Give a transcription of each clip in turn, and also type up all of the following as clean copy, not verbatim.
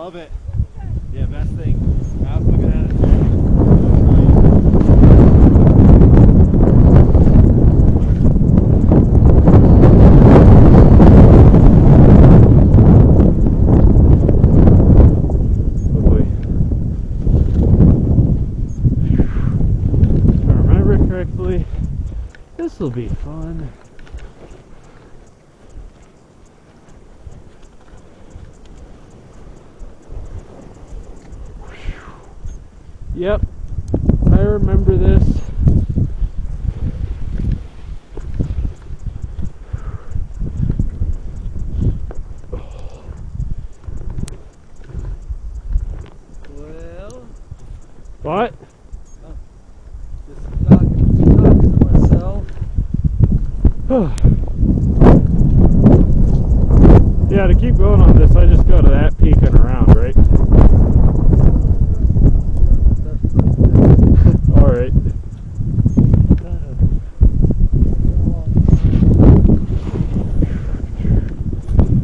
love it. Yeah, best thing. I was looking at it. If I remember correctly, this will be fun. Yep, I remember this. Well, What? just talking to myself. Yeah, to keep going on this, I just go to that peak and around, right? Alright.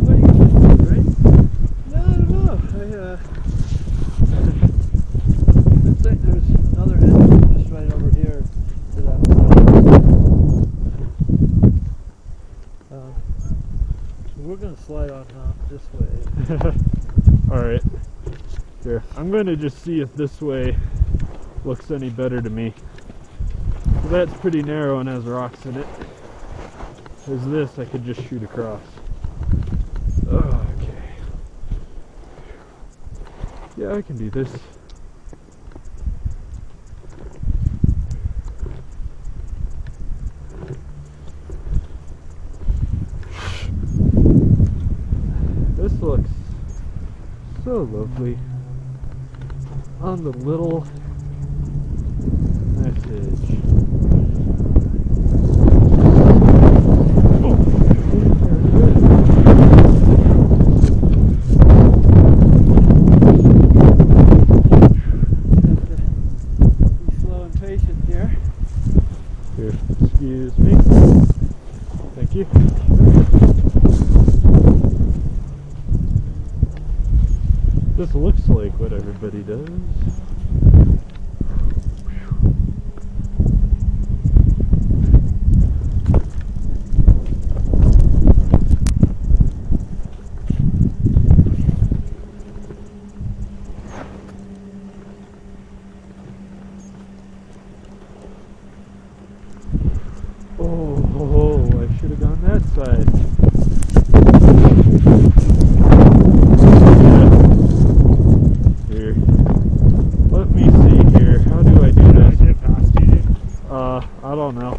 What are you doing, right? No, I don't know. Looks like there's another entrance just right over here to that place. So we're going to slide on this way. Alright. Here, I'm going to just see if this way looks any better to me. So that's pretty narrow and has rocks in it. There's this, I could just shoot across. Okay. Yeah, I can do this. This looks so lovely on the little message. Be slow and patient here. Here, excuse me. Thank you. This looks like what everybody does. Oh, I should have gone that side. Here. Let me see here. How do I do this? I don't know.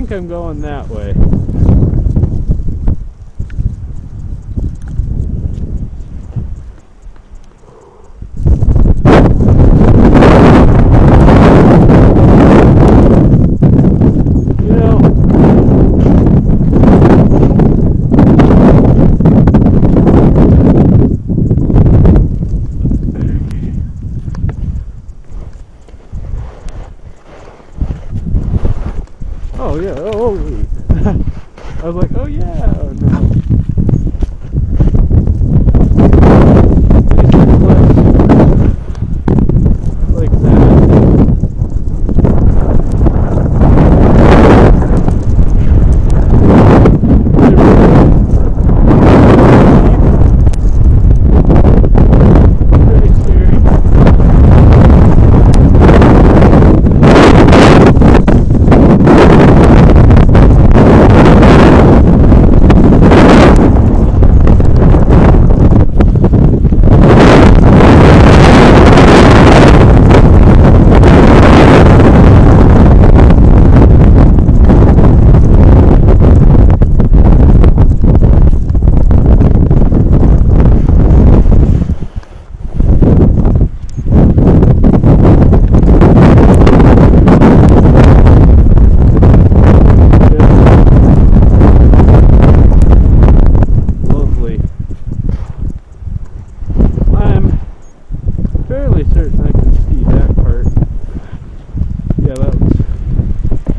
I'm going that way. Oh yeah, oh I was like, oh yeah, oh no. Like that. Pretty scary.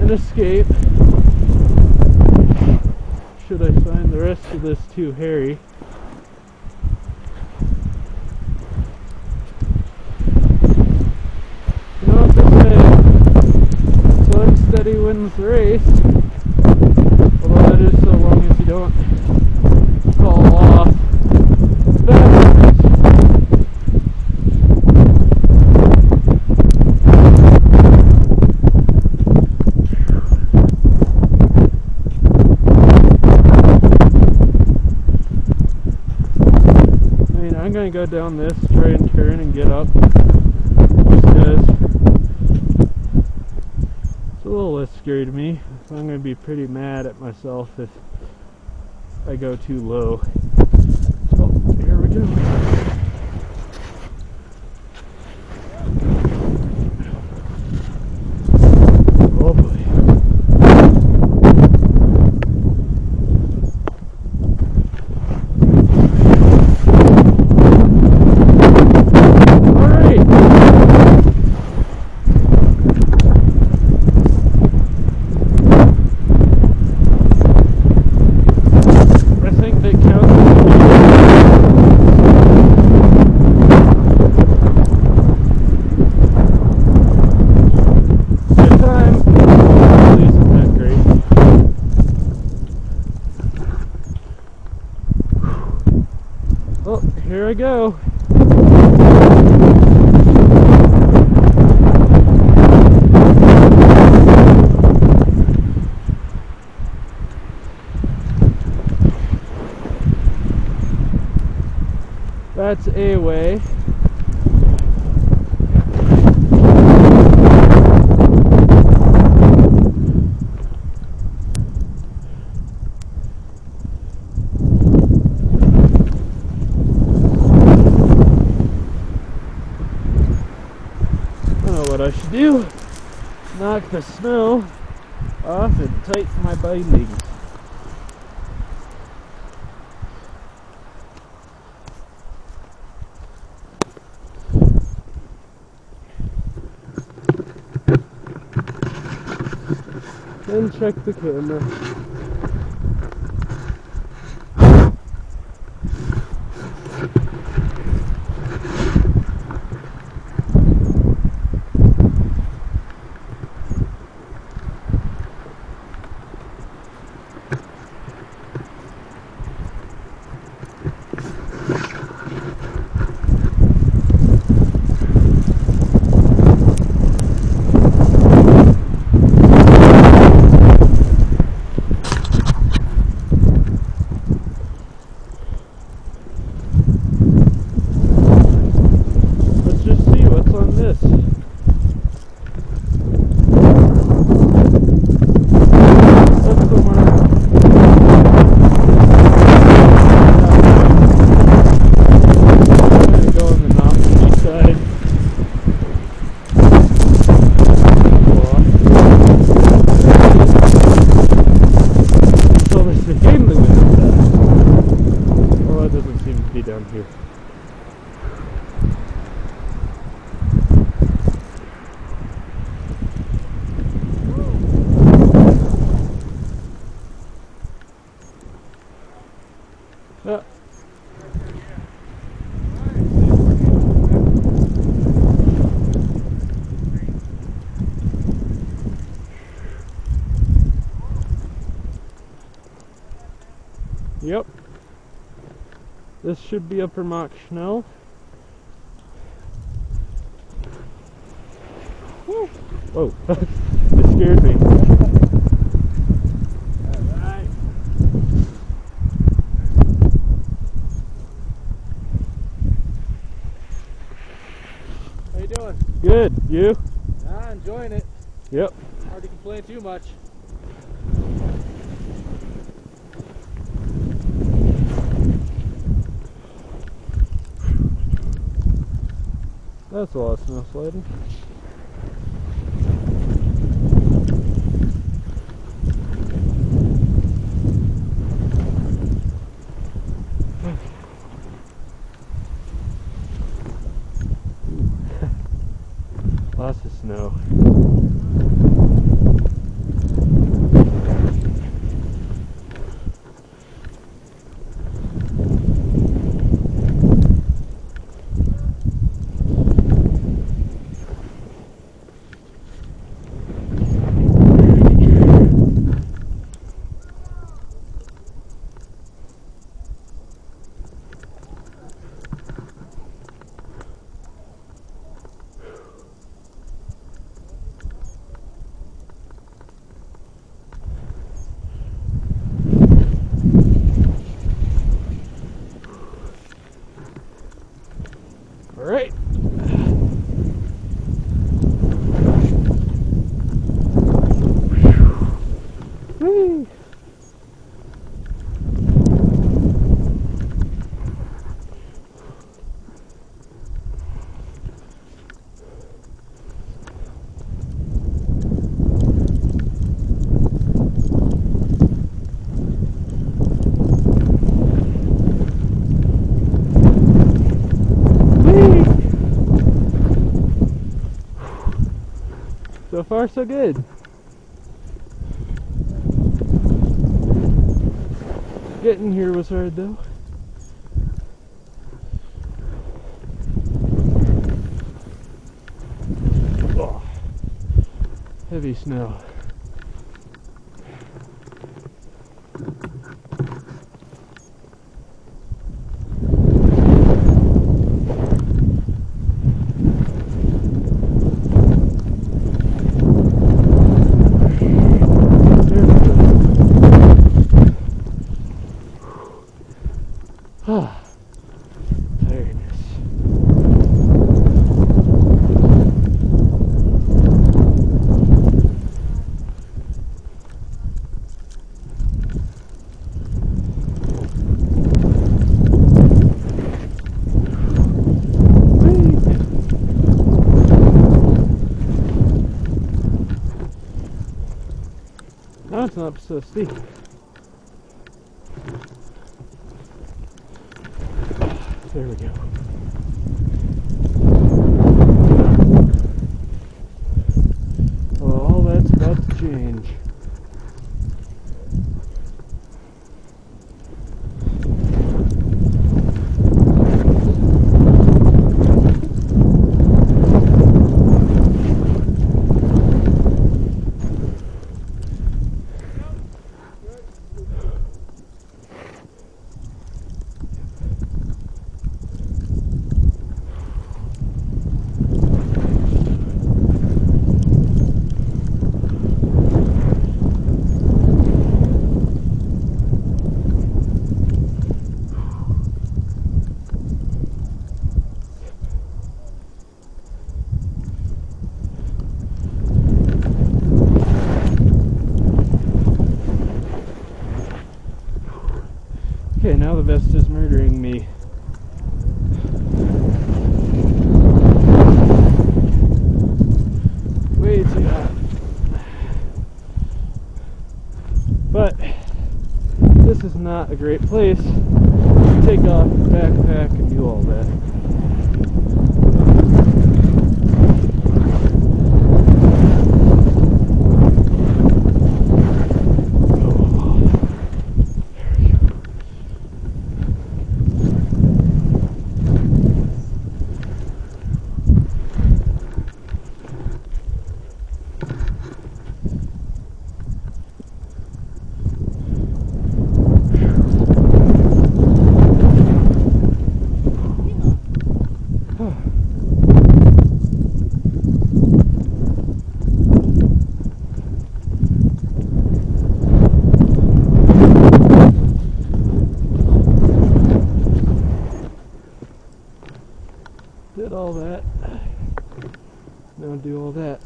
an escape. Should I find the rest of this too hairy? You know what they say? Slow and steady wins the race. Although that is so long as you don't fall off backwards. I'm gonna go down this, try and turn and get up, just because it's a little less scary to me. I'm gonna be pretty mad at myself if I go too low. Oh, here we go. Oh boy. Oh, here I go. That's a way. What I should do, knock the snow off and tighten my bindings. Then check the camera. Down here. Yeah. Yep. This should be upper mach schnell. Woo. Whoa, it scared me. Alright. How you doing? Good, you? Enjoying it. Yep. Hard to complain too much. That's a lot of snow sliding. Lots of snow. So far, so good. Getting here was hard though. Oh, heavy snow. Ah, tiredness. Now it's not so steep. There we go. Well, all that's about to change. Okay, now the vest is murdering me. Way too hot. But this is not a great place to take off the backpack and do all that. Did all that. Now do all that.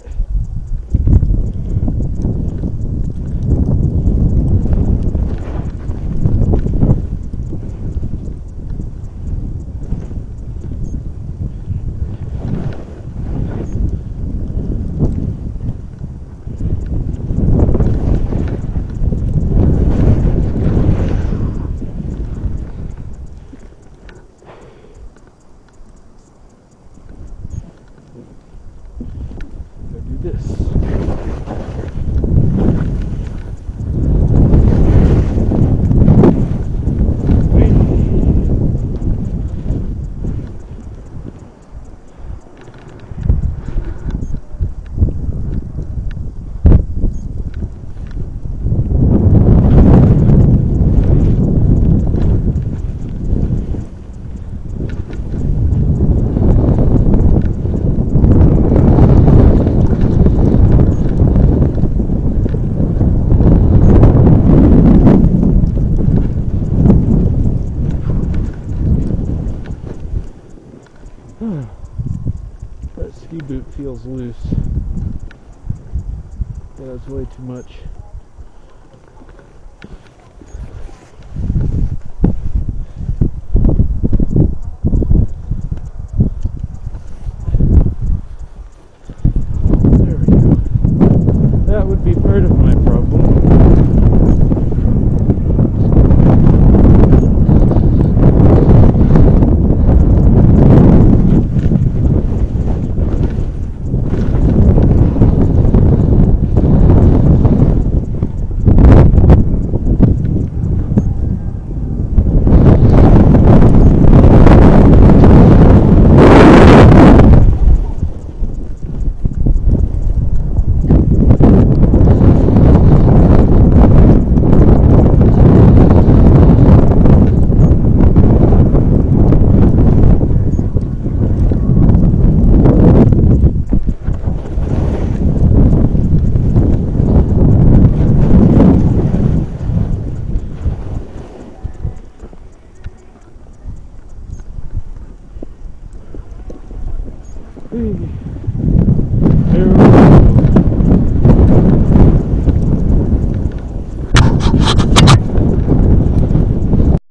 This. That ski boot feels loose. Yeah, that's way too much. There we go. That would be part of my problem. Hey.